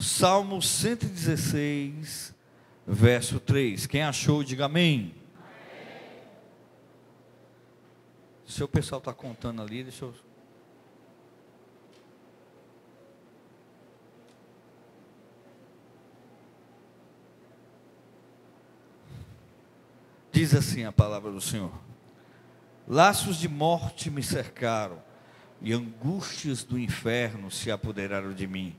Salmo 116, verso 3. Quem achou, diga amém. Se o pessoal está contando ali, deixa eu... Diz assim a palavra do Senhor: laços de morte me cercaram, e angústias do inferno se apoderaram de mim.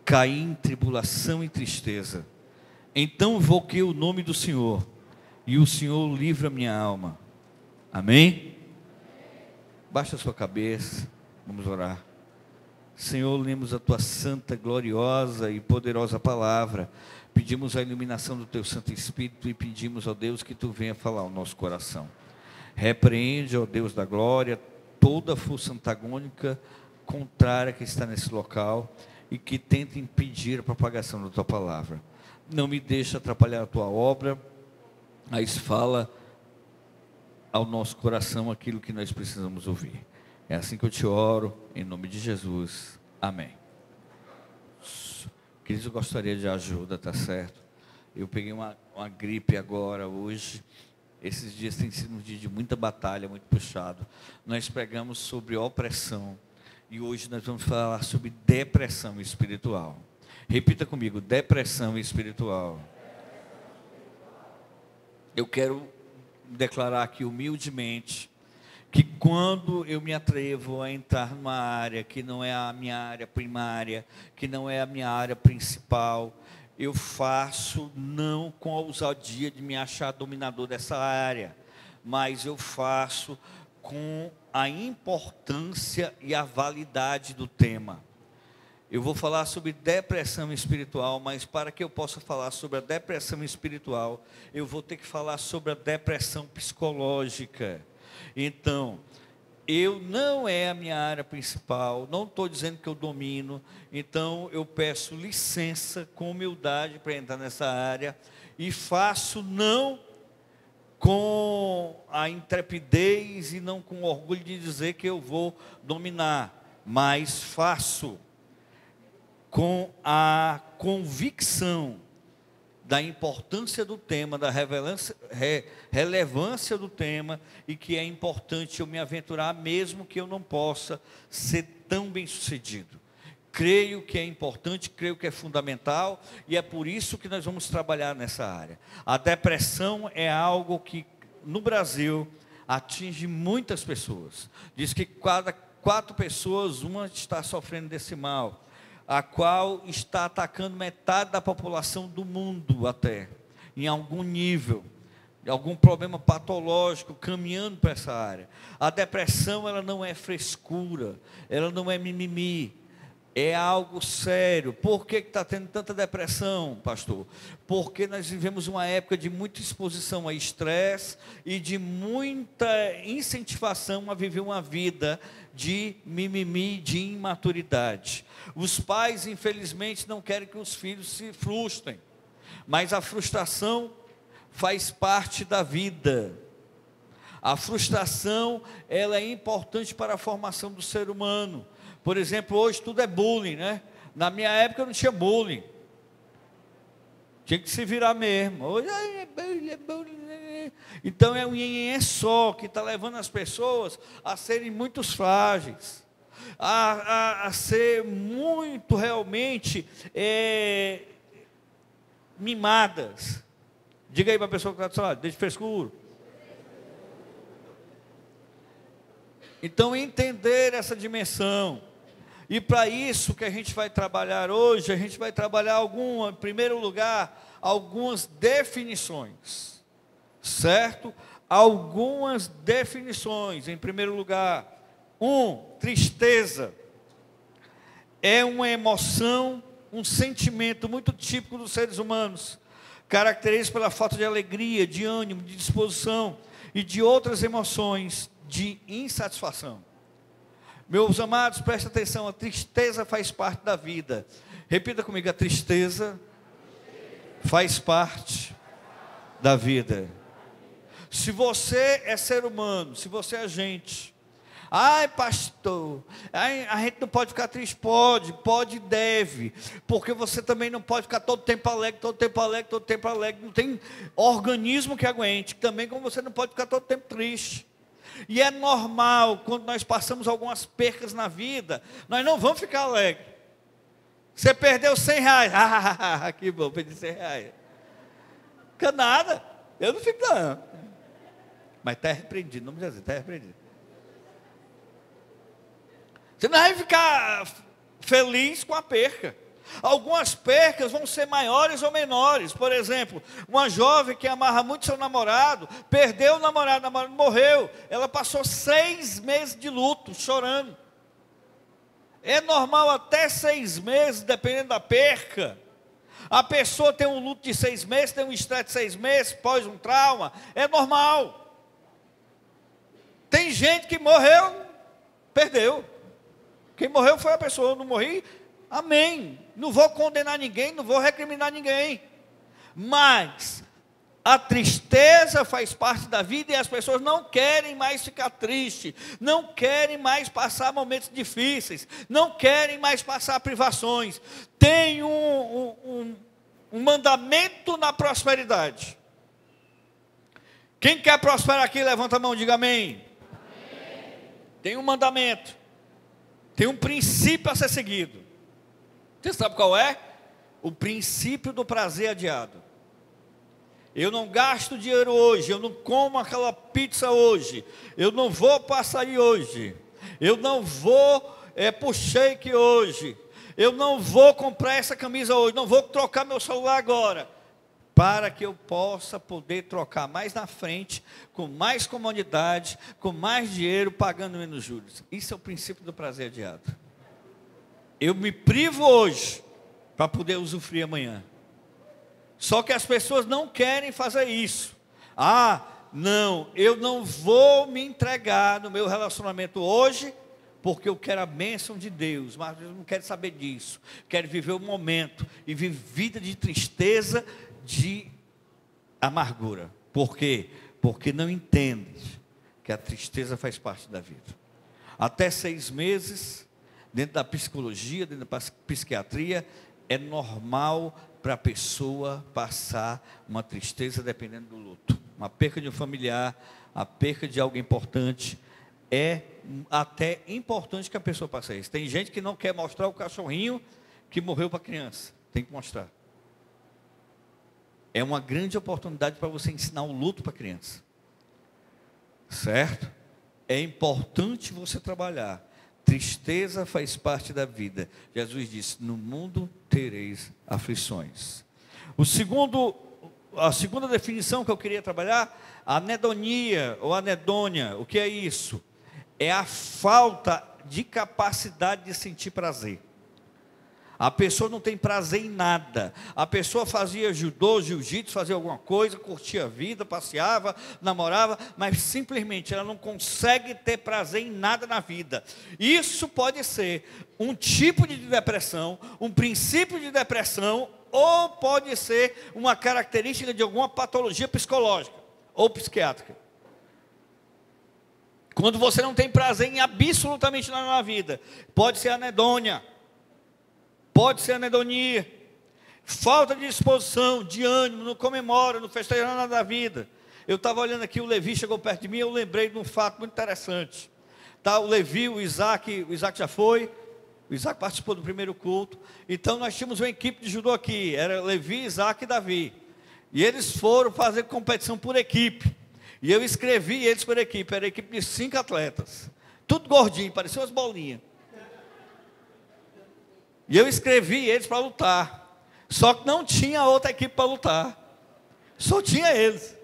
Caí em tribulação e tristeza. Então invoquei o nome do Senhor, e o Senhor livra minha alma. Amém? Baixa a sua cabeça, vamos orar. Senhor, lemos a tua santa, gloriosa e poderosa palavra. Pedimos a iluminação do teu Santo Espírito e pedimos, ó Deus, que tu venha falar ao nosso coração. Repreende, ó Deus da glória, toda força antagônica, contrária que está nesse local e que tenta impedir a propagação da tua palavra. Não me deixe atrapalhar a tua obra, mas fala ao nosso coração aquilo que nós precisamos ouvir. É assim que eu te oro, em nome de Jesus. Amém. Queridos, eu gostaria de ajuda, tá certo? Eu peguei uma gripe agora, hoje. Esses dias têm sido um dia de muita batalha, muito puxado. Nós pregamos sobre opressão. E hoje nós vamos falar sobre depressão espiritual. Repita comigo: depressão espiritual. Eu quero declarar aqui humildemente que quando eu me atrevo a entrar numa área que não é a minha área primária, que não é a minha área principal, eu faço não com a ousadia de me achar dominador dessa área, mas eu faço com a importância e a validade do tema. Eu vou falar sobre depressão espiritual, mas para que eu possa falar sobre a depressão espiritual, eu vou ter que falar sobre a depressão psicológica. Então, eu não é a minha área principal, não estou dizendo que eu domino, então eu peço licença com humildade para entrar nessa área e faço não com a intrepidez e não com orgulho de dizer que eu vou dominar, mas faço com a convicção da importância do tema, da relevância do tema, e que é importante eu me aventurar, mesmo que eu não possa ser tão bem sucedido. Creio que é importante, creio que é fundamental, e é por isso que nós vamos trabalhar nessa área. A depressão é algo que no Brasil atinge muitas pessoas. Diz que cada 4 pessoas, uma está sofrendo desse mal, a qual está atacando metade da população do mundo até, em algum nível, algum problema patológico, caminhando para essa área. A depressão, ela não é frescura, ela não é mimimi, é algo sério. Por que está tendo tanta depressão, pastor? Porque nós vivemos uma época de muita exposição a estresse e de muita incentivação a viver uma vida de mimimi, de imaturidade. Os pais, infelizmente, não querem que os filhos se frustrem, mas a frustração faz parte da vida. A frustração, ela é importante para a formação do ser humano. Por exemplo, hoje tudo é bullying, né? Na minha época não tinha bullying. Tinha que se virar mesmo. Hoje é bullying. Então é um nhenhenhé só que está levando as pessoas a serem muito frágeis, a ser muito realmente mimadas. Diga aí para a pessoa que está do seu lado: deixa de frescura. Então, entender essa dimensão. E para isso que a gente vai trabalhar hoje, a gente vai trabalhar em primeiro lugar, algumas definições, certo? Algumas definições. Em primeiro lugar, tristeza é uma emoção, um sentimento muito típico dos seres humanos, caracterizado pela falta de alegria, de ânimo, de disposição e de outras emoções de insatisfação. Meus amados, preste atenção: a tristeza faz parte da vida. Repita comigo: a tristeza faz parte da vida. Se você é ser humano, se você é gente, Ai, pastor, a gente não pode ficar triste. Pode e deve. Porque você também não pode ficar todo tempo alegre, todo tempo alegre, todo tempo alegre. Não tem organismo que aguente. Também como você não pode ficar todo tempo triste. E é normal, quando nós passamos algumas percas na vida, nós não vamos ficar alegres. Você perdeu 100 reais. Que bom, perdi 100 reais. Fica nada. Eu não fico não. Mas está repreendido, não me dizer, está repreendido. Você não vai ficar feliz com a perca. Algumas percas vão ser maiores ou menores. Por exemplo, uma jovem que amarra muito seu namorado, perdeu o namorado morreu. Ela passou 6 meses de luto, chorando. É normal até 6 meses, dependendo da perca. A pessoa tem um luto de 6 meses, tem um estresse de 6 meses, pós um trauma. É normal. Tem gente que morreu, perdeu. Quem morreu foi a pessoa, eu não morri, amém. Não vou condenar ninguém, não vou recriminar ninguém. Mas a tristeza faz parte da vida e as pessoas não querem mais ficar tristes, não querem mais passar momentos difíceis, não querem mais passar privações. Tem um mandamento na prosperidade. Quem quer prosperar aqui, levanta a mão, diga amém. Amém. Tem um mandamento, tem um princípio a ser seguido. Você sabe qual é? O princípio do prazer adiado. Eu não gasto dinheiro hoje, eu não como aquela pizza hoje, eu não vou para açaí hoje, eu não vou para o shake hoje, eu não vou comprar essa camisa hoje, não vou trocar meu celular agora, para que eu possa poder trocar mais na frente, com mais comodidade, com mais dinheiro, pagando menos juros. Isso é o princípio do prazer adiado. Eu me privo hoje, para poder usufruir amanhã. Só que as pessoas não querem fazer isso. Não, eu não vou me entregar no meu relacionamento hoje, porque eu quero a bênção de Deus, mas eu não quero saber disso. Quero viver o momento e viver vida de tristeza, de amargura. Por quê? Porque não entende que a tristeza faz parte da vida. Até 6 meses, dentro da psicologia, dentro da psiquiatria, é normal para a pessoa passar uma tristeza dependendo do luto. Uma perca de um familiar, a perca de algo importante, é até importante que a pessoa passe isso. Tem gente que não quer mostrar o cachorrinho que morreu para a criança. Tem que mostrar. É uma grande oportunidade para você ensinar o luto para a criança. Certo? É importante você trabalhar. Tristeza faz parte da vida. Jesus disse: no mundo tereis aflições. A segunda definição que eu queria trabalhar, anedonia ou anedônia. O que é isso? É a falta de capacidade de sentir prazer. A pessoa não tem prazer em nada. A pessoa fazia judô, jiu-jitsu, fazia alguma coisa, curtia a vida, passeava, namorava, mas simplesmente ela não consegue ter prazer em nada na vida. Isso pode ser um tipo de depressão, um princípio de depressão, ou pode ser uma característica de alguma patologia psicológica ou psiquiátrica. Quando você não tem prazer em absolutamente nada na vida, pode ser anedônia. Pode ser anedonia, falta de disposição, de ânimo, não comemora, não festeja nada da vida. Eu estava olhando aqui, o Levi chegou perto de mim, eu lembrei de um fato muito interessante. Tá, o Levi, o Isaac já foi, o Isaac participou do primeiro culto. Então nós tínhamos uma equipe de judô aqui, era Levi, Isaac e Davi. E eles foram fazer competição por equipe. E eu escrevi eles por equipe, era a equipe de 5 atletas. Tudo gordinho, parecia umas bolinhas. E eu escrevi eles para lutar. Só que não tinha outra equipe para lutar. Só tinha eles.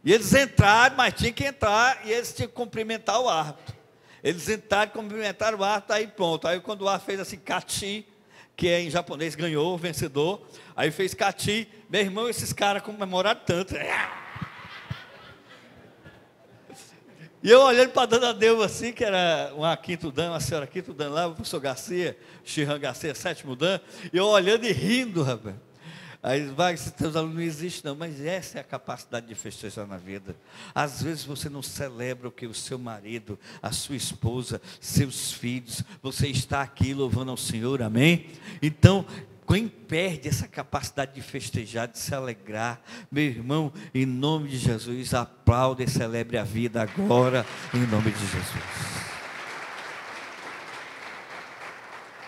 E eles entraram, mas tinha que entrar, e eles tinham que cumprimentar o árbitro. Eles entraram, cumprimentaram o árbitro, aí pronto. Aí quando o árbitro fez assim, kati, que é em japonês, ganhou, vencedor. Aí fez kati, meu irmão, esses caras comemoraram tanto. E eu olhando para a dona Delva assim, que era uma quinto dan, uma senhora quinto dan lá, o professor Garcia, Chirran Garcia, 7º dan, e eu olhando e rindo, rapaz. Aí vai, se teus alunos não existem, não, mas essa é a capacidade de festejar na vida. Às vezes você não celebra o que o seu marido, a sua esposa, seus filhos, você está aqui louvando ao Senhor, amém? Então, quem perde essa capacidade de festejar, de se alegrar, meu irmão, em nome de Jesus, aplaude e celebre a vida agora, em nome de Jesus.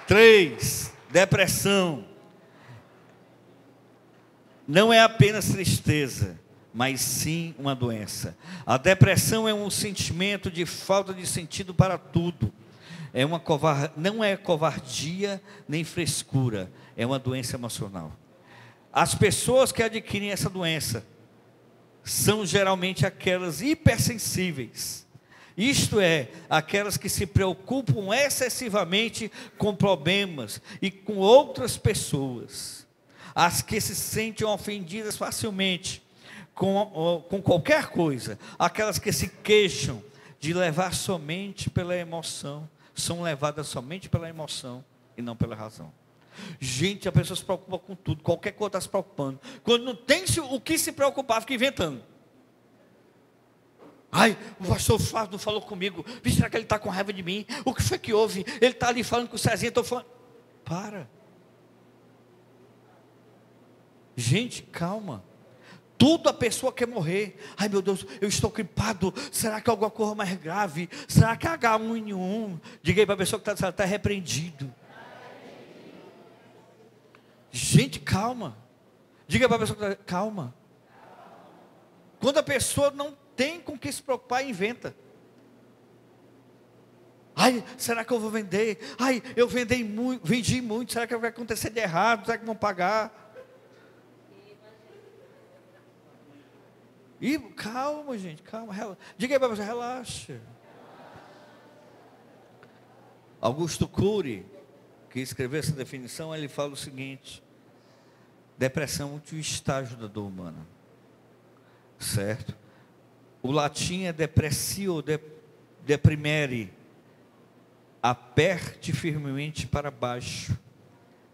3, depressão. Não é apenas tristeza, mas sim uma doença. A depressão é um sentimento de falta de sentido para tudo. Não é covardia nem frescura, é uma doença emocional. As pessoas que adquirem essa doença são geralmente aquelas hipersensíveis. Isto é, aquelas que se preocupam excessivamente com problemas e com outras pessoas. As que se sentem ofendidas facilmente com qualquer coisa. Aquelas que se queixam de levar somente pela emoção. São levadas somente pela emoção e não pela razão. Gente, a pessoa se preocupa com tudo. Qualquer coisa está se preocupando. Quando não tem o que se preocupar, fica inventando. Ai, o pastor Flávio não falou comigo. Será que ele está com raiva de mim? O que foi que houve? Ele está ali falando com o Cezinha. Estou falando. Para. Gente, calma. Tudo a pessoa quer morrer. Ai meu Deus, eu estou gripado. Será que é alguma coisa mais grave? Será que é H1N1? Diga aí para a pessoa que está repreendido. Gente, calma. Diga para a pessoa que está, calma. Quando a pessoa não tem com que se preocupar, inventa. Ai, será que eu vou vender? Ai, eu vendi muito. Será que vai acontecer de errado? Será que vão pagar? E calma, gente, calma. Diga aí para você, relaxa. Augusto Cury, que escreveu essa definição, ele fala o seguinte: depressão é o estágio da dor humana. Certo? O latim é depressio, deprimere. Aperte firmemente para baixo,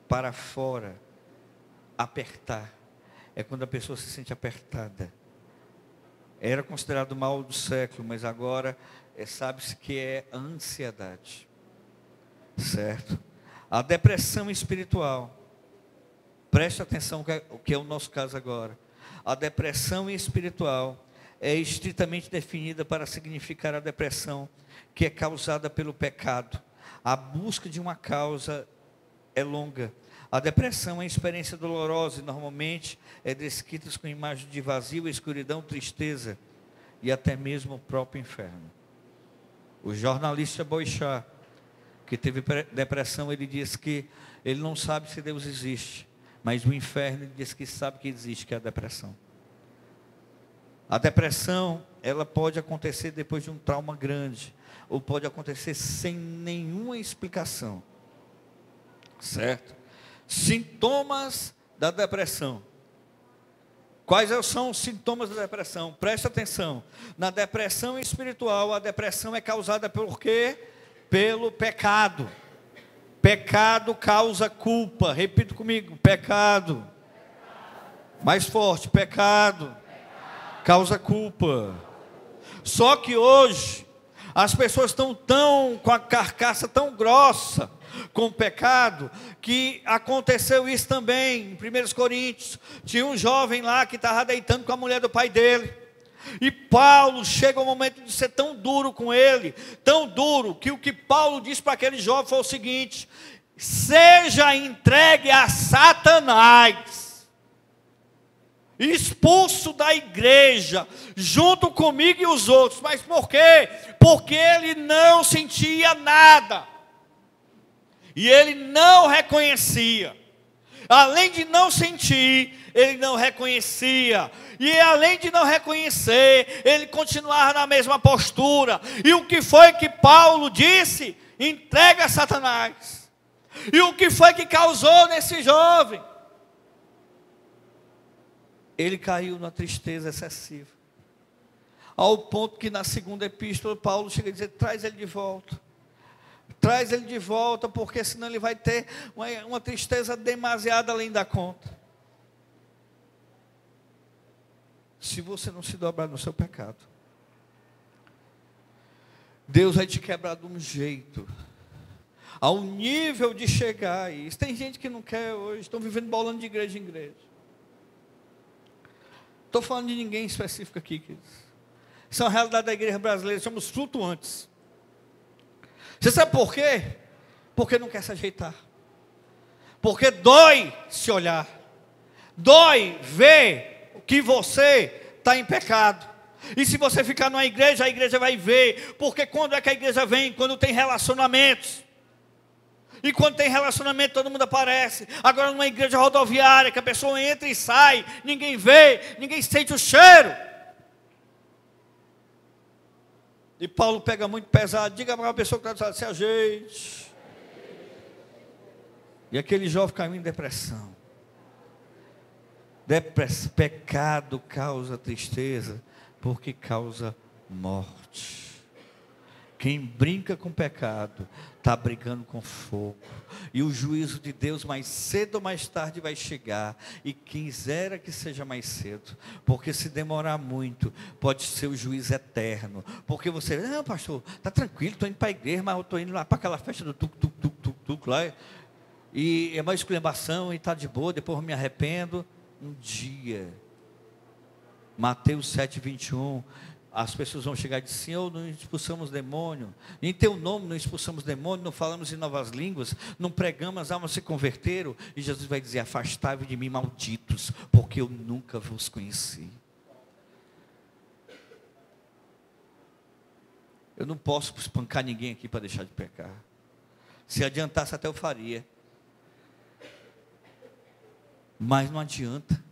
para fora. Apertar. É quando a pessoa se sente apertada. Era considerado o mal do século, mas agora sabe-se que é ansiedade. Certo? A depressão espiritual. Preste atenção o que é o nosso caso agora. A depressão espiritual é estritamente definida para significar a depressão que é causada pelo pecado. A busca de uma causa é longa. A depressão é uma experiência dolorosa e normalmente é descrita com imagens de vazio, escuridão, tristeza e até mesmo o próprio inferno. O jornalista Boechat, que teve depressão, ele diz que ele não sabe se Deus existe, mas o inferno ele diz que sabe que existe, que é a depressão. A depressão, ela pode acontecer depois de um trauma grande, ou pode acontecer sem nenhuma explicação. Certo? Sintomas da depressão. Quais são os sintomas da depressão? Preste atenção. Na depressão espiritual, a depressão é causada por quê? Pelo pecado. Pecado causa culpa. Repita comigo, pecado. Mais forte, pecado causa culpa. Só que hoje as pessoas estão com a carcaça tão grossa com o pecado, que aconteceu isso também. Em 1 Coríntios, tinha um jovem lá que estava deitando com a mulher do pai dele, e Paulo chega ao momento de ser tão duro com ele, tão duro, que o que Paulo disse para aquele jovem foi o seguinte: seja entregue a Satanás, expulso da igreja, junto comigo e os outros. Mas por quê? Porque ele não sentia nada, e ele não reconhecia. Além de não sentir, ele não reconhecia. E além de não reconhecer, ele continuava na mesma postura. E o que foi que Paulo disse? Entrega a Satanás. E o que foi que causou nesse jovem? Ele caiu na tristeza excessiva, ao ponto que na segunda epístola Paulo chega a dizer: traz ele de volta. Traz ele de volta, porque senão ele vai ter uma tristeza demasiada além da conta. se você não se dobrar no seu pecado. Deus vai te quebrar de um jeito, ao nível de chegar a isso. Tem gente que não quer hoje, estão vivendo bolando de igreja em igreja. Estou falando de ninguém específico aqui, queridos. Isso é uma realidade da igreja brasileira, somos flutuantes. Você sabe por quê? Porque não quer se ajeitar. Porque dói se olhar. Dói ver que você está em pecado. E se você ficar numa igreja, a igreja vai ver. Porque quando é que a igreja vem? Quando tem relacionamentos. E quando tem relacionamento, todo mundo aparece. Agora numa igreja rodoviária, que a pessoa entra e sai, ninguém vê, ninguém sente o cheiro. E Paulo pega muito pesado. Diga para uma pessoa que está do lado, se ajeite. E aquele jovem caiu em depressão. Pecado causa tristeza, porque causa morte. Quem brinca com pecado, está brincando com fogo. E o juízo de Deus mais cedo ou mais tarde vai chegar. E quisera que seja mais cedo. Porque se demorar muito, pode ser o juízo eterno. Porque você, não pastor, está tranquilo, estou indo para a igreja, mas eu estou indo lá para aquela festa do tuc lá. E é uma esculhambação e está de boa, depois eu me arrependo. Um dia, Mateus 7:21, as pessoas vão chegar e dizer, Senhor, não expulsamos demônio, em teu nome não expulsamos demônio, não falamos em novas línguas, não pregamos, as almas se converteram, e Jesus vai dizer, afastai-vos de mim, malditos, porque eu nunca vos conheci. Eu não posso espancar ninguém aqui para deixar de pecar. Se adiantasse até eu faria. Mas não adianta.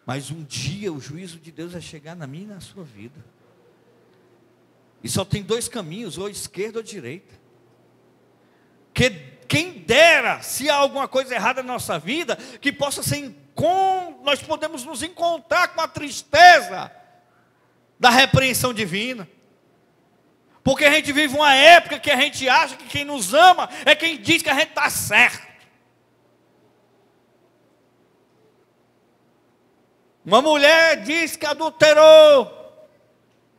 Mas um dia o juízo de Deus vai chegar na minha e na sua vida. E só tem dois caminhos, ou esquerda ou direita. Quem dera, se há alguma coisa errada na nossa vida, que possa ser nós podemos nos encontrar com a tristeza da repreensão divina. Porque a gente vive uma época que a gente acha que quem nos ama é quem diz que a gente está certo. Uma mulher diz que adulterou,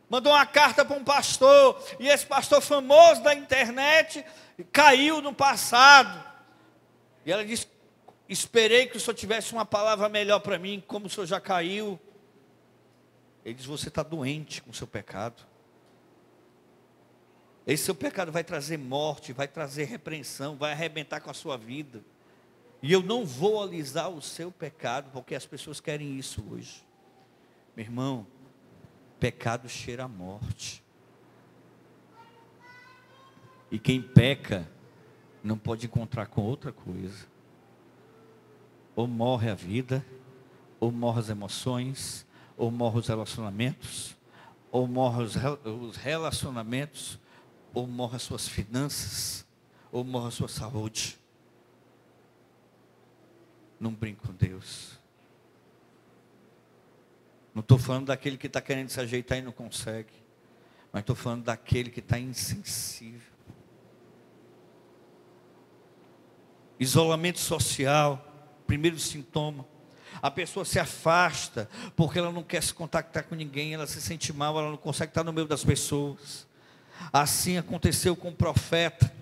mandou uma carta para um pastor, e esse pastor famoso da internet caiu no passado. E ela disse, esperei que o senhor tivesse uma palavra melhor para mim, como o senhor já caiu. Ele diz, você está doente com o seu pecado. Esse seu pecado vai trazer morte, vai trazer repreensão, vai arrebentar com a sua vida. E eu não vou alisar o seu pecado, porque as pessoas querem isso hoje. Meu irmão, pecado cheira a morte. E quem peca, não pode encontrar com outra coisa. Ou morre a vida, ou morre as emoções, ou morre os relacionamentos, ou morre os relacionamentos, ou morre as suas finanças, ou morre a sua saúde. Não brinque com Deus. Não estou falando daquele que está querendo se ajeitar e não consegue. Mas estou falando daquele que está insensível. Isolamento social, primeiro sintoma. A pessoa se afasta porque ela não quer se contactar com ninguém, ela se sente mal, ela não consegue estar no meio das pessoas. Assim aconteceu com o profeta.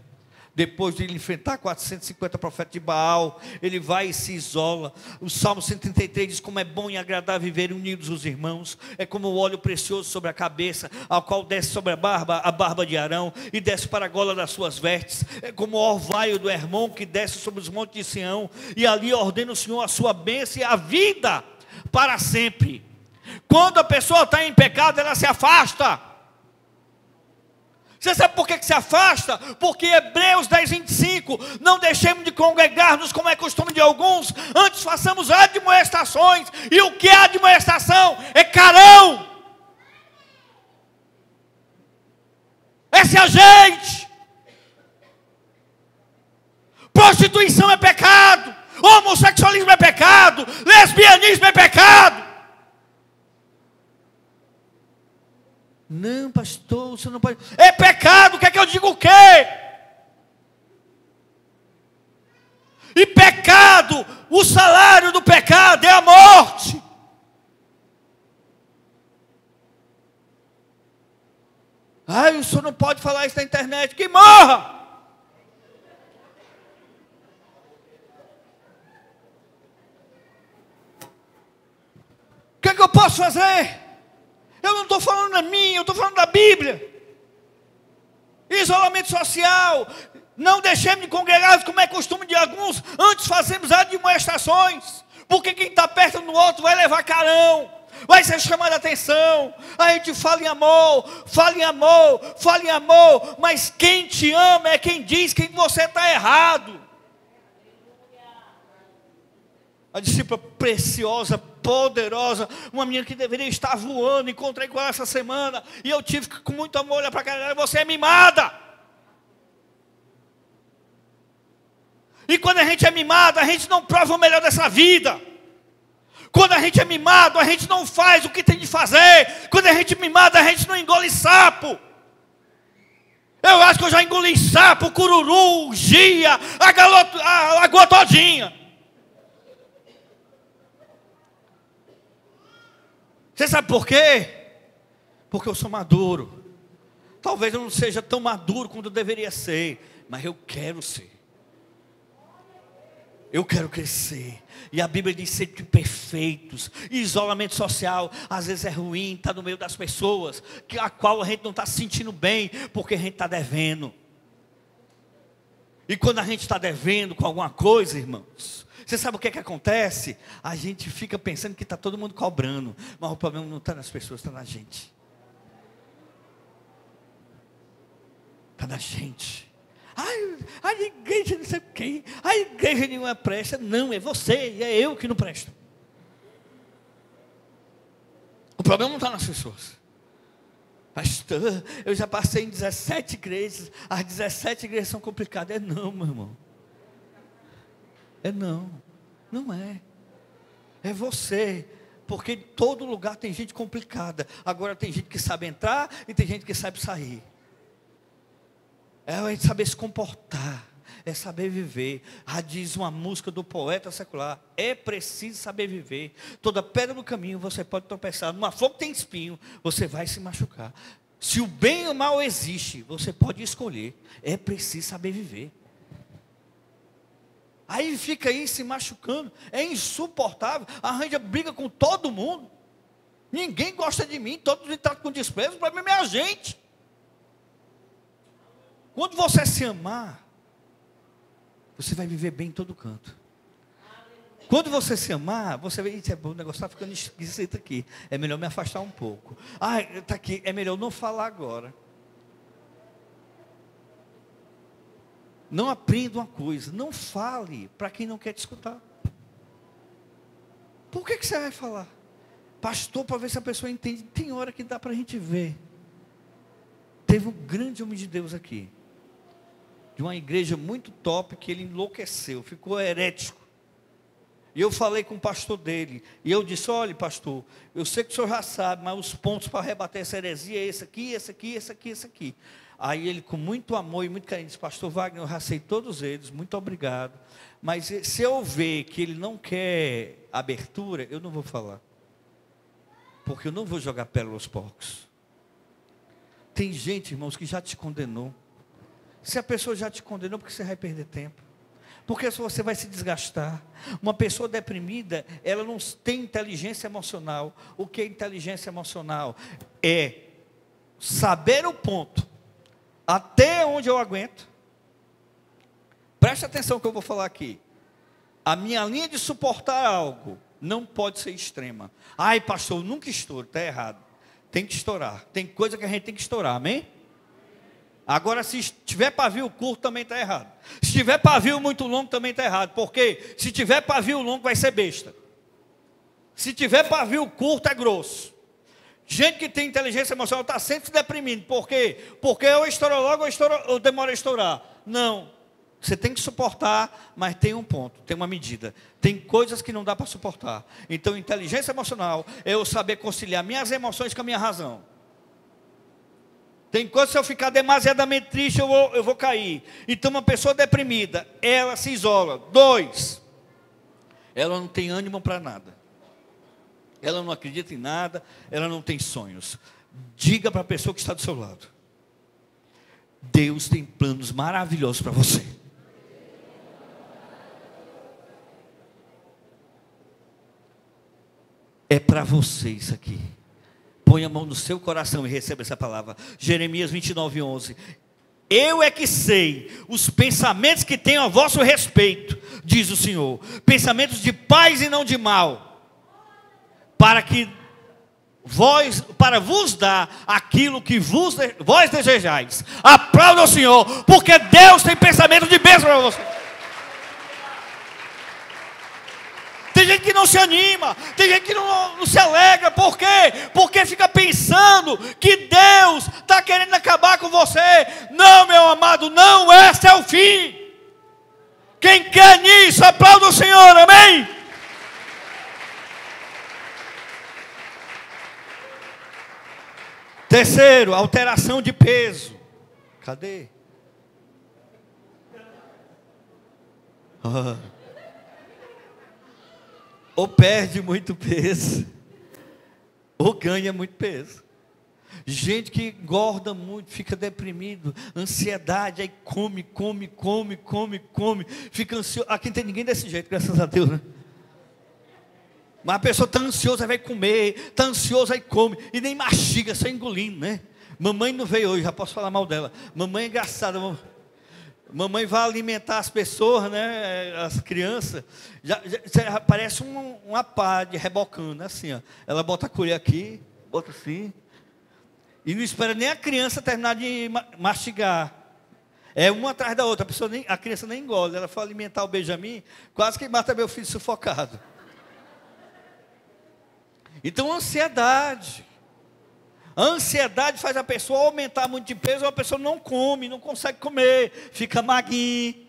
Depois de ele enfrentar 450 profetas de Baal, ele vai e se isola. O Salmo 133 diz, como é bom e agradável viver unidos os irmãos. É como o óleo precioso sobre a cabeça, ao qual desce sobre a barba de Arão, e desce para a gola das suas vestes. É como o orvalho do Hermon, que desce sobre os montes de Sião, e ali ordena o Senhor a sua bênção e a vida para sempre. Quando a pessoa está em pecado, ela se afasta. Você sabe por que se afasta? Porque Hebreus 10:25, não deixemos de congregar-nos como é costume de alguns, antes façamos admoestações. E o que é admoestação? É carão. É se ajeite. Prostituição é pecado, homossexualismo é pecado, lesbianismo é pecado. Não, pastor, você não pode. É pecado, quer que eu diga o quê? E pecado, o salário do pecado é a morte. Ah, o senhor não pode falar isso na internet. Que morra! O que é que eu posso fazer? Eu não estou falando da minha, eu estou falando da Bíblia. Isolamento social. Não deixemos de congregar, como é costume de alguns. Antes fazemos admoestações. Porque quem está perto do outro vai levar carão. Vai ser chamado a atenção. A gente fala em amor, fala em amor, fala em amor. Mas quem te ama é quem diz que você está errado. A discípula preciosa, poderosa, uma menina que deveria estar voando, encontrei com ela essa semana, e eu tive que com muito amor olhar para ela, você é mimada. E quando a gente é mimado, a gente não prova o melhor dessa vida. Quando a gente é mimado, a gente não faz o que tem de fazer. Quando a gente é mimado, a gente não engole sapo. Eu acho que eu já engoli sapo, cururu, gia, a lagoa todinha. Você sabe por quê? Porque eu sou maduro. Talvez eu não seja tão maduro quanto eu deveria ser, mas eu quero ser. Eu quero crescer. E a Bíblia diz ser perfeitos. E isolamento social às vezes é ruim, está no meio das pessoas, a qual a gente não está se sentindo bem, porque a gente está devendo. E quando a gente está devendo com alguma coisa, irmãos, você sabe o que é que acontece? A gente fica pensando que está todo mundo cobrando, mas o problema não está nas pessoas, está na gente. Está na gente. A igreja não sei quem, a igreja nenhuma presta. Não, é você e é eu que não presto. O problema não está nas pessoas. Pastor, eu já passei em 17 igrejas, as 17 igrejas são complicadas. É não, meu irmão. É não, não é. É você. Porque em todo lugar tem gente complicada. Agora tem gente que sabe entrar e tem gente que sabe sair. É a gente saber se comportar, é saber viver. Diz uma música do poeta secular: é preciso saber viver. Toda pedra no caminho você pode tropeçar. Numa flor que tem espinho, você vai se machucar. Se o bem e o mal existe, você pode escolher. É preciso saber viver. Aí fica aí se machucando, é insuportável, arranja briga com todo mundo. Ninguém gosta de mim, todos me tratam com desprezo, o problema é a gente. Quando você se amar, você vai viver bem em todo canto. Quando você se amar, você vai dizer: o negócio está ficando esquisito aqui, é melhor me afastar um pouco. Está aqui, é melhor não falar agora. Não aprenda uma coisa, não fale para quem não quer te escutar. Por que você vai falar? Pastor, para ver se a pessoa entende. Tem hora que dá para a gente ver. Teve um grande homem de Deus aqui, de uma igreja muito top, que ele enlouqueceu, ficou herético. E eu falei com o pastor dele, e eu disse: olha, pastor, eu sei que o senhor já sabe, mas os pontos para rebater essa heresia é esse aqui, esse aqui, esse aqui, esse aqui. Aí ele, com muito amor e muito carinho, disse: pastor Wagner, eu já sei todos eles, muito obrigado, mas se eu ver que ele não quer abertura, eu não vou falar, porque eu não vou jogar pérola aos porcos. Tem gente, irmãos, que já te condenou. Se a pessoa já te condenou, porque você vai perder tempo? Porque você vai se desgastar. Uma pessoa deprimida, ela não tem inteligência emocional. O que é inteligência emocional? É saber o ponto, até onde eu aguento. Preste atenção no que eu vou falar aqui. A minha linha de suportar algo não pode ser extrema. Ai, pastor, eu nunca estouro. Está errado. Tem que estourar. Tem coisa que a gente tem que estourar, amém? Agora, se tiver pavio curto, também está errado. Se tiver pavio muito longo, também está errado. Porque se tiver pavio longo, vai ser besta. Se tiver pavio curto, é grosso. Gente que tem inteligência emocional está sempre se deprimindo. Por quê? Porque eu estouro logo ou demoro a estourar. Não. Você tem que suportar, mas tem um ponto, tem uma medida. Tem coisas que não dá para suportar. Então, inteligência emocional é eu saber conciliar minhas emoções com a minha razão. Tem coisas, se eu ficar demasiadamente triste, eu vou cair. Então, uma pessoa deprimida, ela se isola. 2, ela não tem ânimo para nada. Ela não acredita em nada, ela não tem sonhos. Diga para a pessoa que está do seu lado: Deus tem planos maravilhosos para você. É para você isso aqui. Põe a mão no seu coração e receba essa palavra. Jeremias 29:11. Eu é que sei os pensamentos que tenho a vosso respeito, diz o Senhor, pensamentos de paz e não de mal, para vos dar aquilo que vós desejais. Aplauda o Senhor, porque Deus tem pensamento de bênção para você. Tem gente que não se anima, tem gente que não se alegra. Por quê? Porque fica pensando que Deus está querendo acabar com você. Não, meu amado, não, esse é o fim. Quem quer nisso, aplauda o Senhor, amém? Terceiro, alteração de peso. Cadê? Ou perde muito peso, ou ganha muito peso. Gente que engorda muito, fica deprimido, ansiedade, aí come, fica ansioso. Aqui não tem ninguém desse jeito, graças a Deus, né? Mas a pessoa está ansiosa, vai comer, está ansiosa, aí come, e nem mastiga, só engolindo, né? Mamãe não veio hoje, já posso falar mal dela. Mamãe é engraçada, mamãe vai alimentar as pessoas, né? As crianças, já parece uma pá de rebocando, assim, ó. Ela bota a colher aqui, bota assim, e não espera nem a criança terminar de mastigar. É uma atrás da outra, a criança nem engole. Ela foi alimentar o Benjamin, quase que mata meu filho sufocado. Então, ansiedade. A ansiedade faz a pessoa aumentar muito de peso, ou a pessoa não come, não consegue comer, fica maguinho.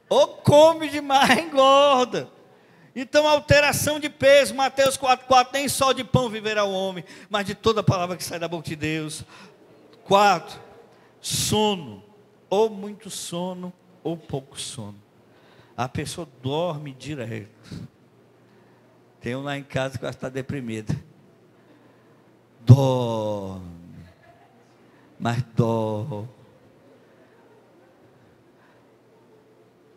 Ou come demais, engorda. Então, alteração de peso, Mateus 4:4, nem só de pão viverá o homem, mas de toda palavra que sai da boca de Deus. 4, sono, ou muito sono, ou pouco sono. A pessoa dorme direto. Tem um lá em casa que está deprimida. Dorme. Mas dorme.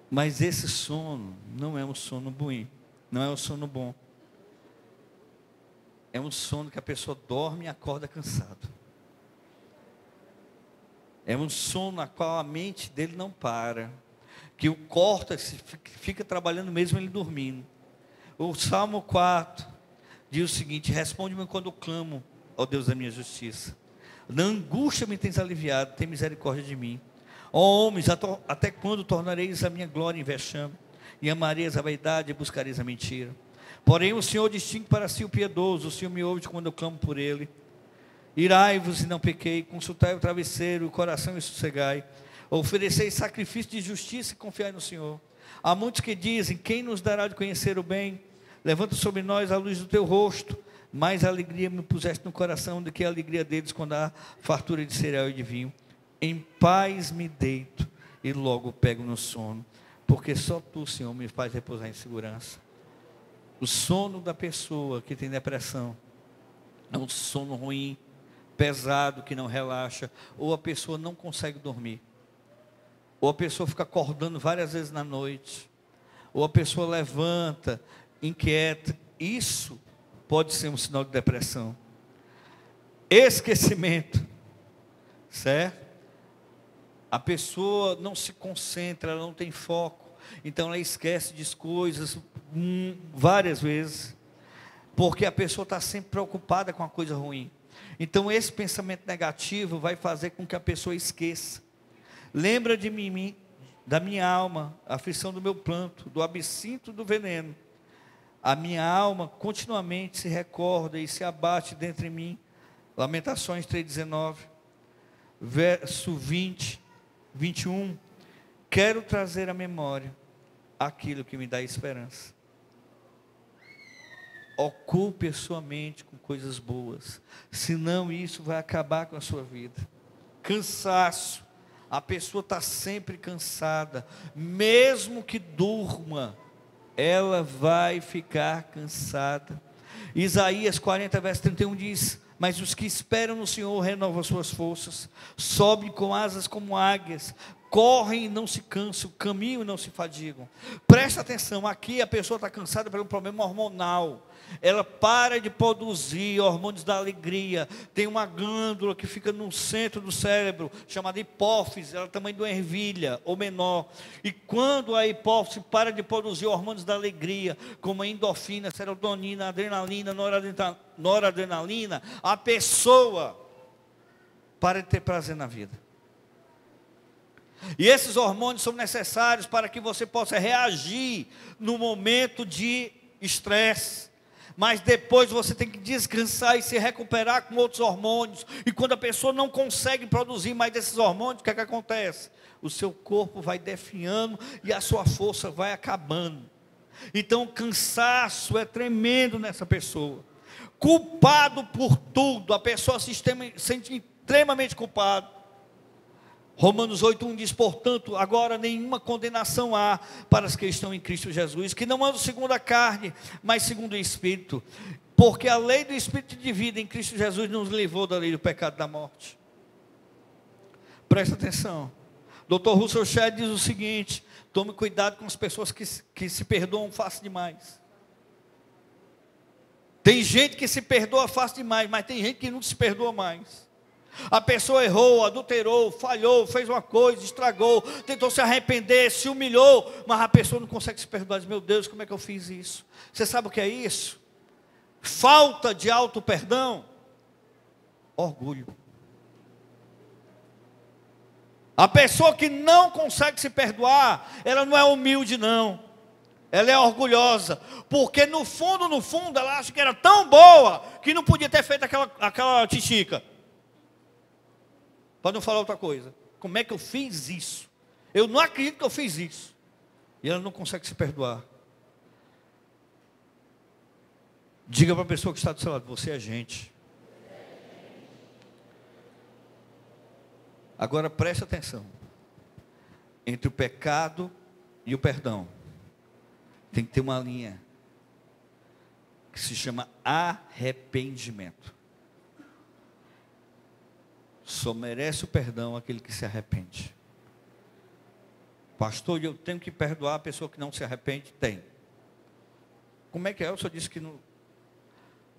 Mas esse sono não é um sono bom. Não é um sono bom. É um sono que a pessoa dorme e acorda cansado. É um sono na qual a mente dele não para. Que o córtex fica trabalhando mesmo ele dormindo. O Salmo 4 diz o seguinte: responde-me quando eu clamo, ó Deus da minha justiça. Na angústia me tens aliviado, tem misericórdia de mim. Ó homens, até quando tornareis a minha glória em vexame? E amareis a vaidade e buscareis a mentira? Porém o Senhor distingue para si o piedoso, o Senhor me ouve quando eu clamo por ele. Irai-vos e não pequei, consultai o travesseiro, o coração e sossegai. Oferecei sacrifício de justiça e confiai no Senhor. Há muitos que dizem: quem nos dará de conhecer o bem? Levanta sobre nós a luz do teu rosto. Mais alegria me puseste no coração do que a alegria deles quando há fartura de cereal e de vinho. Em paz me deito e logo pego no sono, porque só tu, Senhor, me faz repousar em segurança. O sono da pessoa que tem depressão é um sono ruim, pesado, que não relaxa, ou a pessoa não consegue dormir. Ou a pessoa fica acordando várias vezes na noite, ou a pessoa levanta, inquieta. Isso pode ser um sinal de depressão. Esquecimento, certo? A pessoa não se concentra, ela não tem foco, então ela esquece de coisas várias vezes, porque a pessoa está sempre preocupada com a coisa ruim. Então esse pensamento negativo vai fazer com que a pessoa esqueça. Lembra de mim, da minha alma, a aflição do meu pranto, do absinto do veneno. A minha alma continuamente se recorda e se abate dentro de mim. Lamentações 3:19, verso 20, 21. Quero trazer à memória aquilo que me dá esperança. Ocupe a sua mente com coisas boas, senão isso vai acabar com a sua vida. Cansaço. A pessoa está sempre cansada, mesmo que durma, ela vai ficar cansada. Isaías 40, verso 31 diz: mas os que esperam no Senhor renovam suas forças, sobem com asas como águias, correm e não se cansam, caminham e não se fadigam. Presta atenção, aqui a pessoa está cansada por um problema hormonal, ela para de produzir hormônios da alegria, tem uma glândula que fica no centro do cérebro, chamada hipófise, ela é do tamanho de uma ervilha, ou menor, e quando a hipófise para de produzir hormônios da alegria, como a endorfina, serotonina, adrenalina, noradrenalina, a pessoa para de ter prazer na vida. E esses hormônios são necessários para que você possa reagir no momento de estresse. Mas depois você tem que descansar e se recuperar com outros hormônios. E quando a pessoa não consegue produzir mais desses hormônios, o que é que acontece? O seu corpo vai definhando e a sua força vai acabando. Então o cansaço é tremendo nessa pessoa. Culpado por tudo, a pessoa se sente extremamente culpada. Romanos 8:1 diz, portanto, agora nenhuma condenação há para os que estão em Cristo Jesus, que não andam segundo a carne, mas segundo o Espírito, porque a lei do Espírito de vida em Cristo Jesus nos livrou da lei do pecado e da morte. Presta atenção, Dr. Russell Shedd diz o seguinte, tome cuidado com as pessoas que se perdoam fácil demais. Tem gente que se perdoa fácil demais, mas tem gente que não se perdoa mais. A pessoa errou, adulterou, falhou, fez uma coisa, estragou, tentou se arrepender, se humilhou, mas a pessoa não consegue se perdoar. Diz, meu Deus, como é que eu fiz isso? Você sabe o que é isso? Falta de auto-perdão, orgulho. A pessoa que não consegue se perdoar, ela não é humilde não, ela é orgulhosa, porque no fundo, ela acha que era tão boa, que não podia ter feito aquela titica. Para não falar outra coisa. Como é que eu fiz isso? Eu não acredito que eu fiz isso. E ela não consegue se perdoar. Diga para a pessoa que está do seu lado, você é gente. Agora preste atenção. Entre o pecado e o perdão, tem que ter uma linha que se chama arrependimento. Só merece o perdão aquele que se arrepende. Pastor, eu tenho que perdoar a pessoa que não se arrepende? Tem. Como é que é? Eu só disse que não.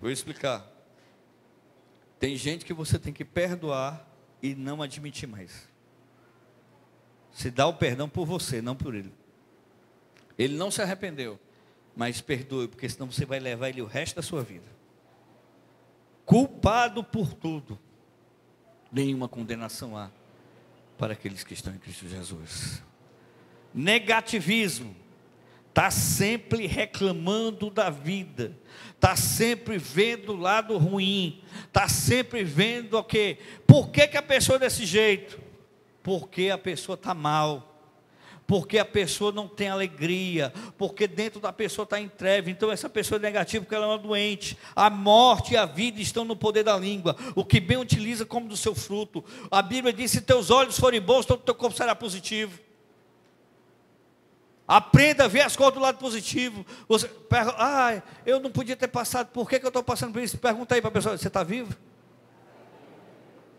Vou explicar. Tem gente que você tem que perdoar e não admitir mais. Se dá o perdão por você, não por ele. Ele não se arrependeu, mas perdoe, porque senão você vai levar ele o resto da sua vida. Culpado por tudo. Nenhuma condenação há para aqueles que estão em Cristo Jesus. Negativismo, está sempre reclamando da vida, está sempre vendo o lado ruim, está sempre vendo o quê? Por que a pessoa é desse jeito? Porque a pessoa está mal. Porque a pessoa não tem alegria, porque dentro da pessoa está em treva, então essa pessoa é negativa porque ela é uma doente. A morte e a vida estão no poder da língua, o que bem utiliza como do seu fruto. A Bíblia diz, se teus olhos forem bons, todo o teu corpo será positivo. Aprenda a ver as coisas do lado positivo. Você pergunta, eu não podia ter passado, por que eu estou passando por isso? Pergunta aí para a pessoa, você está vivo?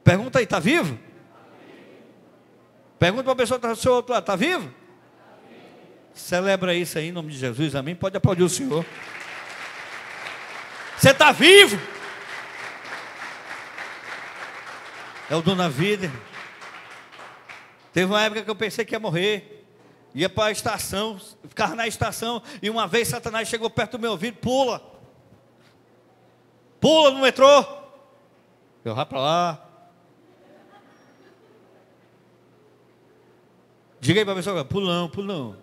Pergunta aí, está vivo? Pergunta para a pessoa que está do seu outro lado, está vivo? Celebra isso aí em nome de Jesus, amém? Pode aplaudir o Senhor. Você está vivo? É o dono da vida. Teve uma época que eu pensei que ia morrer. Ia para a estação, ficava na estação, e uma vez Satanás chegou perto do meu ouvido, pula. Pula no metrô. Eu vá para lá. Diga aí para a pessoa, pulão, pulão.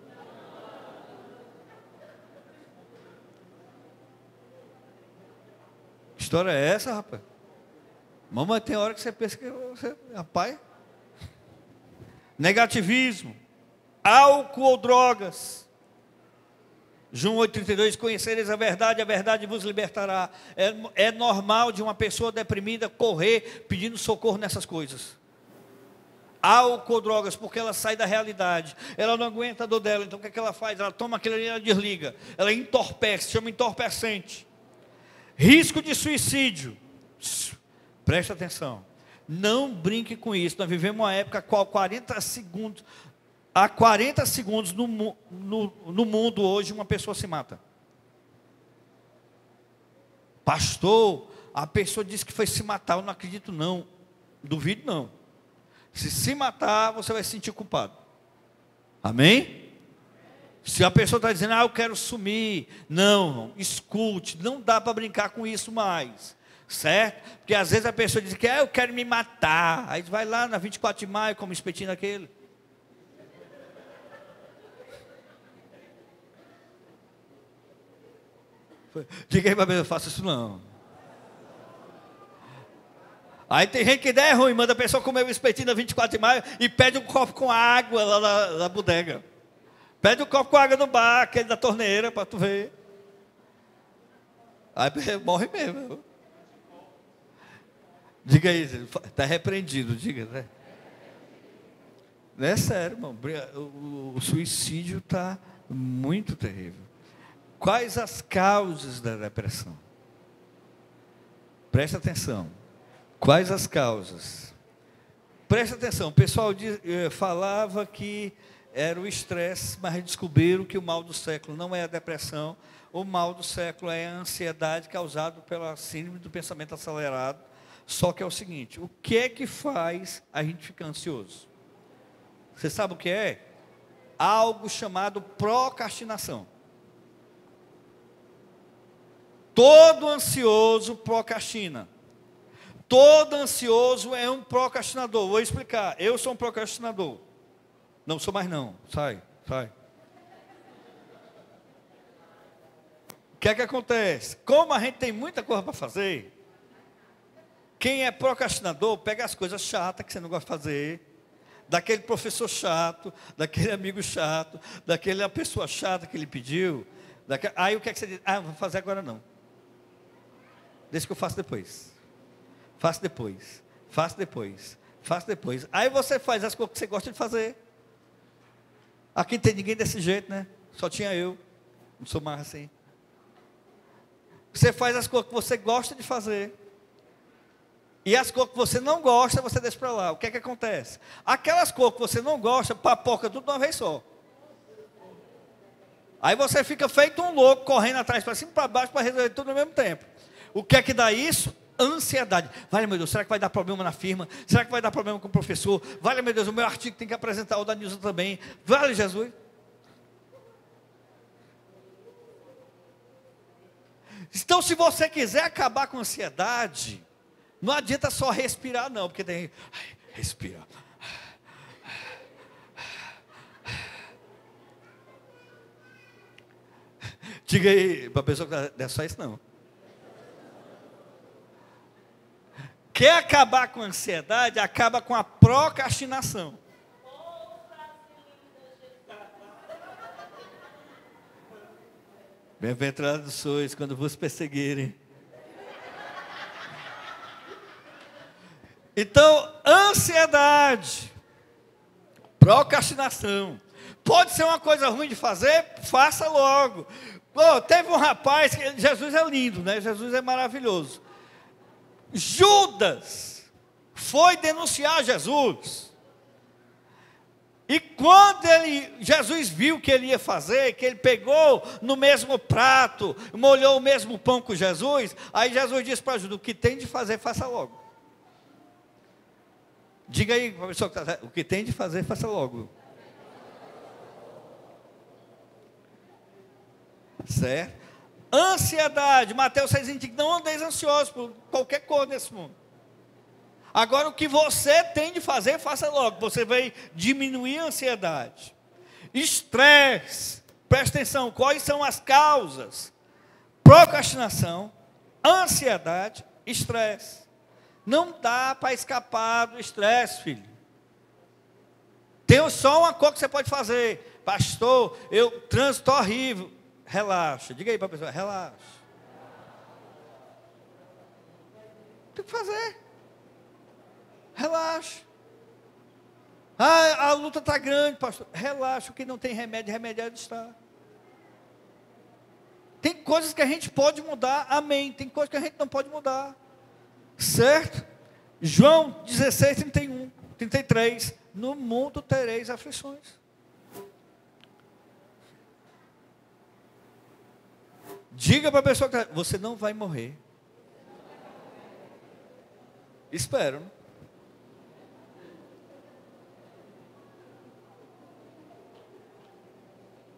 Que história é essa, rapaz? Mamãe, tem hora que você pensa que você, rapaz. Negativismo, álcool ou drogas. João 8,32, conhecereis a verdade vos libertará. É normal de uma pessoa deprimida correr pedindo socorro nessas coisas. Álcool ou drogas, porque ela sai da realidade, ela não aguenta a dor dela, então o que é que ela faz? Ela toma aquilo ali e ela desliga, ela entorpece, chama entorpecente. Risco de suicídio, Preste atenção. Não brinque com isso. Nós vivemos uma época qual 40 segundos, há 40 segundos no mundo hoje uma pessoa se mata. Pastor, a pessoa disse que foi se matar. Eu não acredito não. Duvido não. Se matar, você vai se sentir culpado. Amém? Se a pessoa está dizendo, eu quero sumir. Não, escute, não dá para brincar com isso mais. Certo? Porque às vezes a pessoa diz que eu quero me matar. Aí vai lá na 24 de maio, come espetinho daquele. Diga aí para a pessoa, faça isso não. Aí tem gente que der ruim, manda a pessoa comer o espetinho da 24 de maio e pede um copo com água lá na bodega. Pede um copo com água no bar, aquele da torneira, para tu ver. Aí morre mesmo. Diga aí, está repreendido, diga, né? Não é sério, irmão. O suicídio está muito terrível. Quais as causas da depressão? Presta atenção. Quais as causas? Presta atenção. O pessoal falava que era o estresse, mas descobriram que o mal do século não é a depressão. O mal do século é a ansiedade causada pela síndrome do pensamento acelerado. Só que é o seguinte, o que é que faz a gente ficar ansioso? Você sabe o que é? Algo chamado procrastinação. Todo ansioso procrastina. Todo ansioso é um procrastinador. Vou explicar. Eu sou um procrastinador. Não sou mais não. Sai. O que é que acontece? Como a gente tem muita coisa para fazer, quem é procrastinador pega as coisas chatas que você não gosta de fazer, daquele professor chato, daquele amigo chato, daquela pessoa chata que ele pediu. Aí o que é que você diz? Não vou fazer agora não. Deixa que eu faço depois. Faço depois. Aí você faz as coisas que você gosta de fazer. Aqui não tem ninguém desse jeito, né? Só tinha eu. Não sou mais assim. Você faz as coisas que você gosta de fazer. E as coisas que você não gosta, você deixa para lá. O que é que acontece? Aquelas coisas que você não gosta, papoca tudo de uma vez só. Aí você fica feito um louco, correndo atrás, para cima e para baixo, para resolver tudo ao mesmo tempo. O que é que dá isso? Ansiedade. Vale, meu Deus, será que vai dar problema na firma? Será que vai dar problema com o professor? Vale, meu Deus, o meu artigo tem que apresentar, o da Nilson também. Vale, Jesus. Então, se você quiser acabar com a ansiedade, não adianta só respirar, não, porque tem... Respira. Diga aí para a pessoa que não é só isso, não. Quer acabar com a ansiedade, acaba com a procrastinação. Bem-aventurados sois quando vos perseguirem. Então, ansiedade, procrastinação. Pode ser uma coisa ruim de fazer, faça logo. Teve um rapaz, Jesus é lindo, né? Jesus é maravilhoso. Judas foi denunciar Jesus. E quando Jesus viu o que ele ia fazer, que ele pegou no mesmo prato, molhou o mesmo pão com Jesus, aí Jesus disse para Judas, o que tem de fazer, faça logo. Diga aí, professor, o que tem de fazer, faça logo. Certo? Ansiedade, Mateus 6,20, não andeis ansiosos por qualquer coisa nesse mundo. Agora o que você tem de fazer, faça logo. Você vai diminuir a ansiedade. Estresse, presta atenção, quais são as causas? Procrastinação, ansiedade, estresse. Não dá para escapar do estresse, filho. Tem só uma coisa que você pode fazer. Pastor, trânsito horrível. Relaxa, diga aí para a pessoa, relaxa. Tem que fazer. Relaxa. A luta está grande, pastor. Relaxa, o que não tem remédio, remediado está. Tem coisas que a gente pode mudar, amém. Tem coisas que a gente não pode mudar. Certo? João 16, 31, 33. No mundo tereis aflições. Diga para a pessoa que você não vai morrer. Espero, né?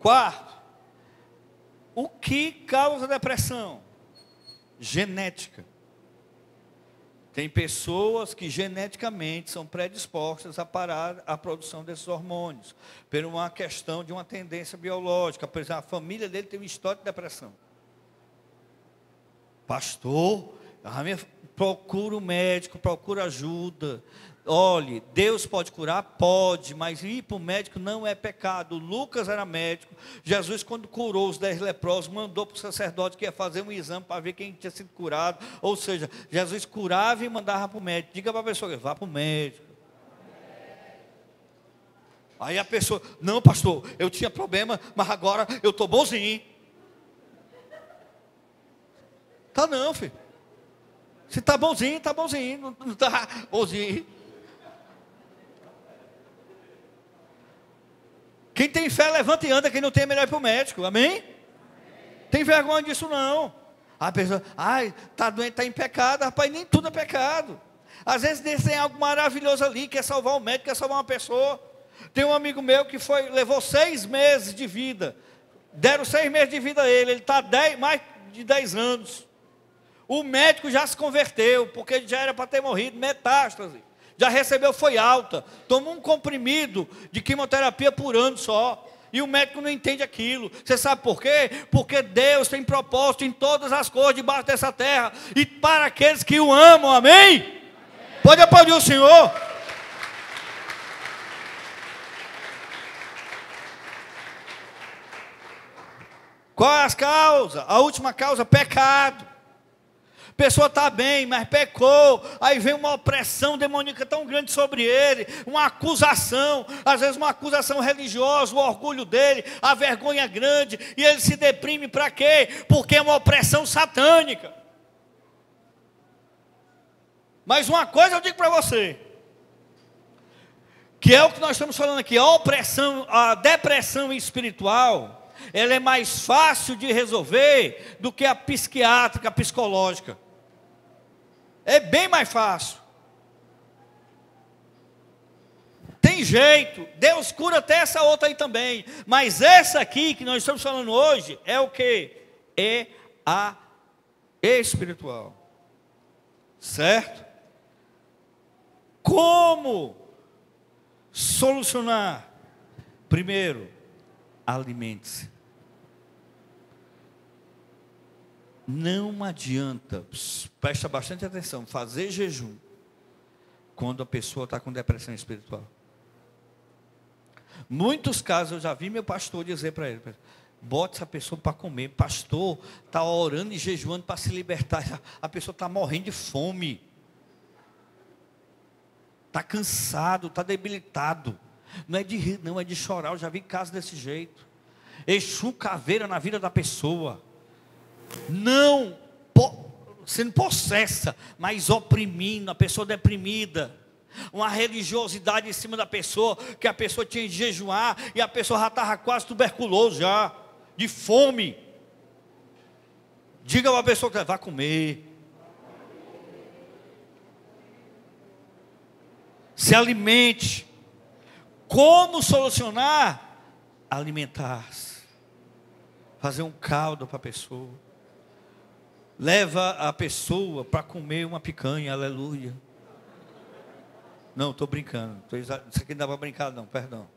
Quarto, o que causa depressão? Genética. Tem pessoas que geneticamente são predispostas a parar a produção desses hormônios, por uma questão de uma tendência biológica. Por exemplo, a família dele tem uma história de depressão. Pastor, procura o médico, procura ajuda. Olhe, Deus pode curar? Pode, mas ir para o médico não é pecado. Lucas era médico. Jesus, quando curou os 10 leprosos, mandou para o sacerdote que ia fazer um exame para ver quem tinha sido curado. Ou seja, Jesus curava e mandava para o médico. Diga para a pessoa, vá para o médico. Aí a pessoa, não pastor, eu tinha problema, mas agora eu estou bonzinho. Tá não, filho. Se está bonzinho, está bonzinho. Não está bonzinho. Quem tem fé, levanta e anda. Quem não tem, é melhor ir para o médico. Amém? Tem vergonha disso não. A pessoa, está doente, está em pecado. Rapaz, nem tudo é pecado. Às vezes tem algo maravilhoso ali, quer salvar um médico, quer salvar uma pessoa. Tem um amigo meu que levou 6 meses de vida. Deram 6 meses de vida a ele. Ele está mais de 10 anos. O médico já se converteu, porque ele já era para ter morrido, metástase. Já recebeu, foi alta. Tomou um comprimido de quimioterapia por ano só. E o médico não entende aquilo. Você sabe por quê? Porque Deus tem propósito em todas as coisas debaixo dessa terra. E para aqueles que o amam, amém? Amém. Pode aplaudir o Senhor. Qual é as causas? A última causa, pecado. A pessoa está bem, mas pecou, aí vem uma opressão demoníaca tão grande sobre ele, uma acusação, às vezes uma acusação religiosa, o orgulho dele, a vergonha grande, e ele se deprime para quê? Porque é uma opressão satânica. Mas uma coisa eu digo para você, que é o que nós estamos falando aqui, a depressão espiritual, ela é mais fácil de resolver do que a psiquiátrica, a psicológica. É bem mais fácil. Tem jeito, Deus cura até essa outra aí também. Mas essa aqui que nós estamos falando hoje é o que? É a espiritual. Certo? Como solucionar? Primeiro, alimente-se. Não adianta, presta bastante atenção, fazer jejum quando a pessoa está com depressão espiritual. Muitos casos eu já vi meu pastor dizer para ele, bote essa pessoa para comer. Pastor, está orando e jejuando para se libertar. A pessoa está morrendo de fome. Está cansado, está debilitado. Não é de rir, não, é de chorar. Eu já vi casos desse jeito. Exu caveira na vida da pessoa. Não sendo possessa, mas oprimindo, a pessoa deprimida. Uma religiosidade em cima da pessoa, que a pessoa tinha de jejuar, e a pessoa já estava quase tuberculoso já, de fome. Diga para a pessoa que vai comer. Se alimente. Como solucionar? Alimentar-se. Fazer um caldo para a pessoa. Leva a pessoa para comer uma picanha, aleluia. Não, estou brincando. Isso aqui não dá para brincar não, perdão.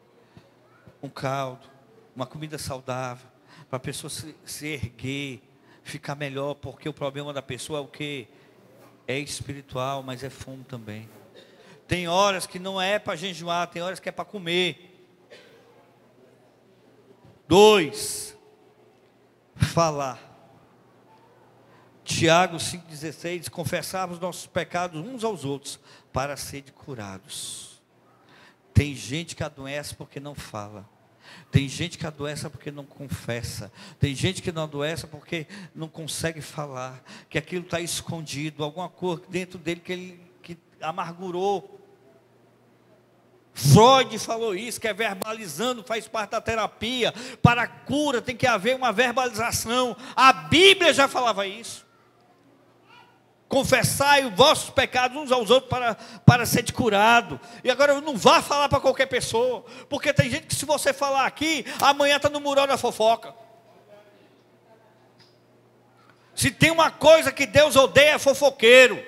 Um caldo, uma comida saudável, para a pessoa se erguer, ficar melhor, porque o problema da pessoa é o quê? É espiritual, mas é fome também. Tem horas que não é para jejuar, tem horas que é para comer. 2, falar. Tiago 5,16, confessarmos nossos pecados uns aos outros, para serem curados. Tem gente que adoece porque não fala. Tem gente que adoece porque não confessa. Tem gente que não adoece porque não consegue falar. Que aquilo está escondido, alguma coisa dentro dele que amargurou. Freud falou isso, que é verbalizando, faz parte da terapia. Para a cura tem que haver uma verbalização. A Bíblia já falava isso. Confessai os vossos pecados uns aos outros para ser curado. E agora não vá falar para qualquer pessoa, porque tem gente que, se você falar aqui, amanhã está no mural da fofoca. Se tem uma coisa que Deus odeia, é fofoqueiro.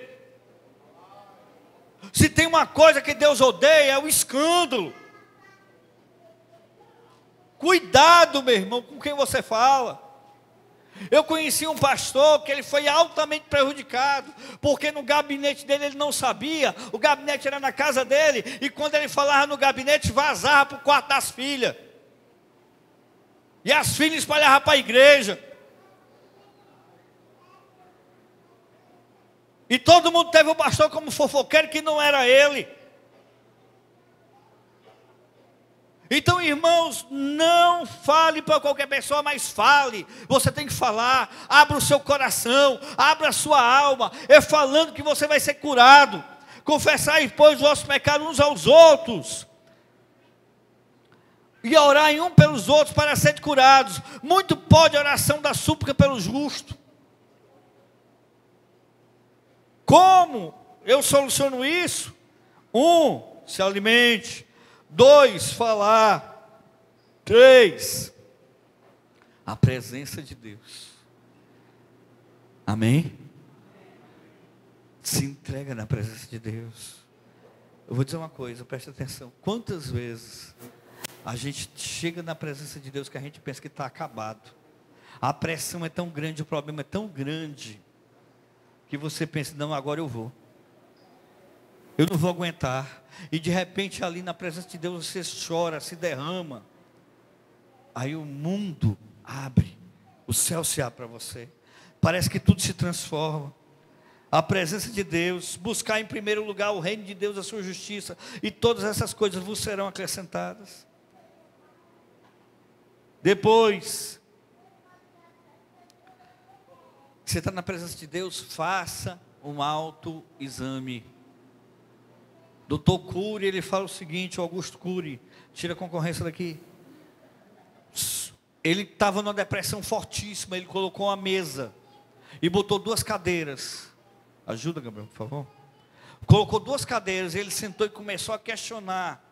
Se tem uma coisa que Deus odeia, é o escândalo. Cuidado, meu irmão, com quem você fala. Eu conheci um pastor que ele foi altamente prejudicado, porque no gabinete dele ele não sabia, o gabinete era na casa dele, e quando ele falava no gabinete, vazava para o quarto das filhas. E as filhas espalhavam para a igreja. E todo mundo teve o pastor como fofoqueiro, que não era ele. Então, irmãos, não fale para qualquer pessoa, mas fale. Você tem que falar. Abra o seu coração, abra a sua alma. É falando que você vai ser curado. Confessai, pois, os vossos pecados uns aos outros. E orai um pelos outros para serem curados. Muito pode a oração da súplica pelo justo. Como eu soluciono isso? 1, se alimente. 2, falar. 3, a presença de Deus. Amém? Se entrega na presença de Deus. Eu vou dizer uma coisa, preste atenção. Quantas vezes a gente chega na presença de Deus que a gente pensa que está acabado. A pressão é tão grande, o problema é tão grande, que você pensa, não, agora eu vou. Eu não vou aguentar. E de repente ali na presença de Deus você chora, se derrama. Aí o mundo abre. O céu se abre para você. Parece que tudo se transforma. A presença de Deus, buscar em primeiro lugar o reino de Deus, a sua justiça, e todas essas coisas vos serão acrescentadas. Depois, você está na presença de Deus, faça um autoexame. Doutor Cury, ele fala o seguinte, o Augusto Cury, tira a concorrência daqui. Ele estava numa depressão fortíssima, ele colocou uma mesa e botou 2 cadeiras. Ajuda, Gabriel, por favor. Colocou 2 cadeiras, ele sentou e começou a questionar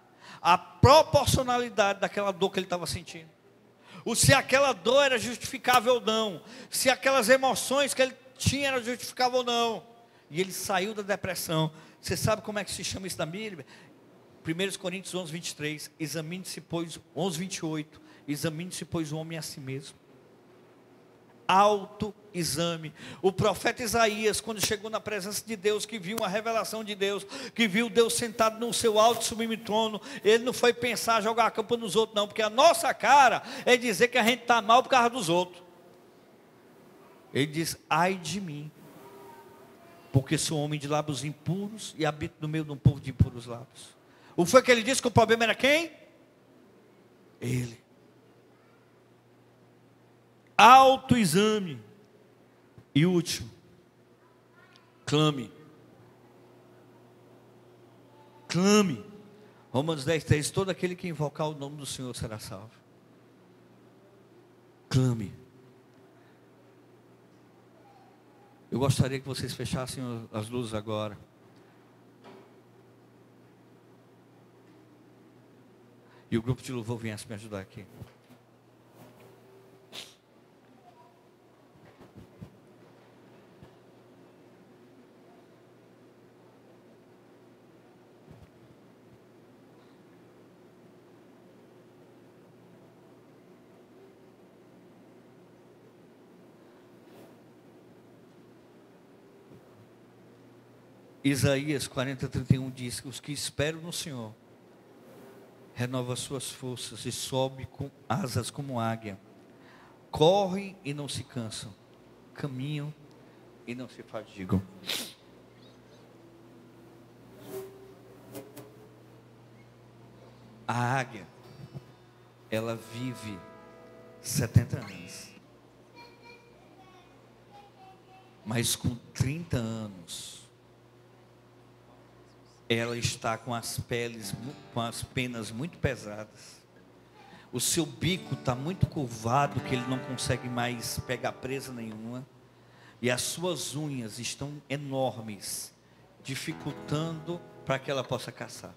a proporcionalidade daquela dor que ele estava sentindo. Se aquela dor era justificável ou não. Se aquelas emoções que ele tinha eram justificáveis ou não. E ele saiu da depressão. Você sabe como é que se chama isso na Bíblia? 1 Coríntios 11, 23. Examine-se, pois, 11, 28. Examine-se, pois, o homem a si mesmo. Autoexame. O profeta Isaías, quando chegou na presença de Deus, que viu uma revelação de Deus, que viu Deus sentado no seu alto e sublime trono, ele não foi pensar jogar a culpa nos outros, não, porque a nossa cara é dizer que a gente está mal por causa dos outros. Ele diz, ai de mim, porque sou homem de lábios impuros e habito no meio de um povo de impuros lábios. O que foi que ele disse que o problema era quem? Ele. Autoexame. E último, clame. Clame. Romanos 10, 3, todo aquele que invocar o nome do Senhor será salvo. Clame. Eu gostaria que vocês fechassem as luzes agora. E o grupo de louvor viesse me ajudar aqui. Isaías 40, 31 diz que os que esperam no Senhor renovam as suas forças e sobem com asas como águia, correm e não se cansam, caminham e não se fadigam. A águia, ela vive 70 anos, mas com 30 anos ela está com as penas muito pesadas. O seu bico está muito curvado, que ele não consegue mais pegar presa nenhuma. E as suas unhas estão enormes, dificultando para que ela possa caçar.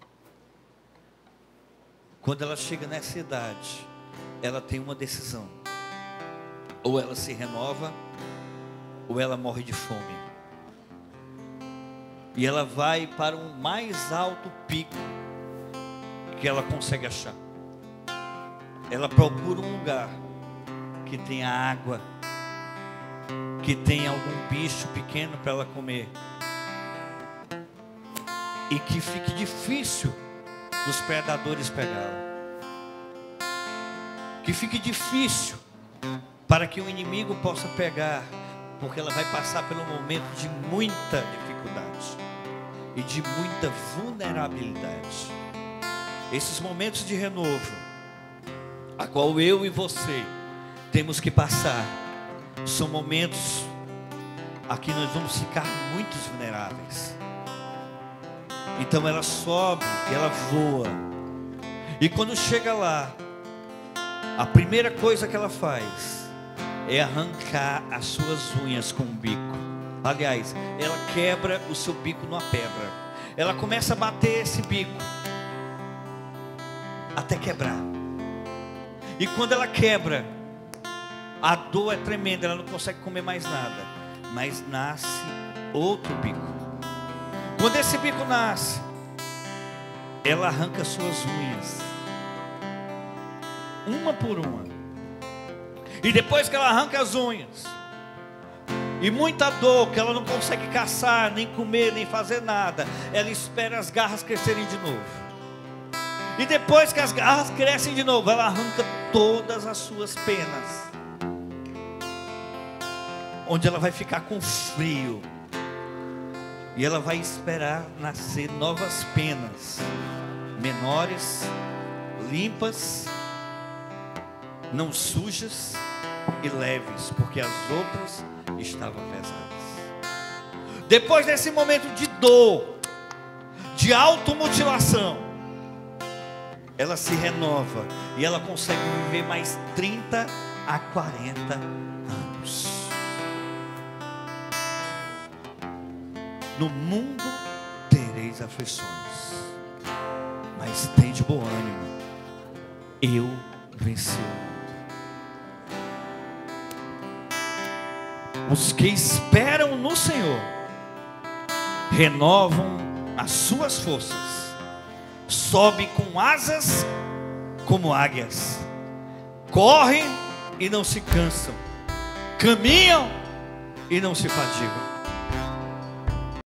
Quando ela chega nessa idade, ela tem uma decisão: ou ela se renova, ou ela morre de fome. E ela vai para o mais alto pico que ela consegue achar. Ela procura um lugar que tenha água, que tenha algum bicho pequeno para ela comer, e que fique difícil dos predadores pegá-la, que fique difícil para que o inimigo possa pegar, porque ela vai passar pelo momento de muita dificuldade e de muita vulnerabilidade. Esses momentos de renovo, a qual eu e você temos que passar, são momentos aqui nós vamos ficar muito vulneráveis. Então ela sobe, ela voa, e quando chega lá, a primeira coisa que ela faz é arrancar as suas unhas com o bico. Aliás, ela quebra o seu bico numa pedra. Ela começa a bater esse bico até quebrar. E quando ela quebra, a dor é tremenda, ela não consegue comer mais nada. Mas nasce outro bico. Quando esse bico nasce, ela arranca suas unhas, uma por uma. E depois que ela arranca as unhas, e muita dor, que ela não consegue caçar, nem comer, nem fazer nada, ela espera as garras crescerem de novo. E depois que as garras crescem de novo, ela arranca todas as suas penas, onde ela vai ficar com frio. E ela vai esperar nascer novas penas, menores, limpas, não sujas e leves, porque as outras estavam pesadas. Depois desse momento de dor, de automutilação, ela se renova e ela consegue viver mais 30 a 40 anos. No mundo tereis aflições, mas tende bom ânimo, eu venci o mundo. Os que esperam no Senhor renovam as suas forças, sobem com asas como águias, correm e não se cansam, caminham e não se fatigam.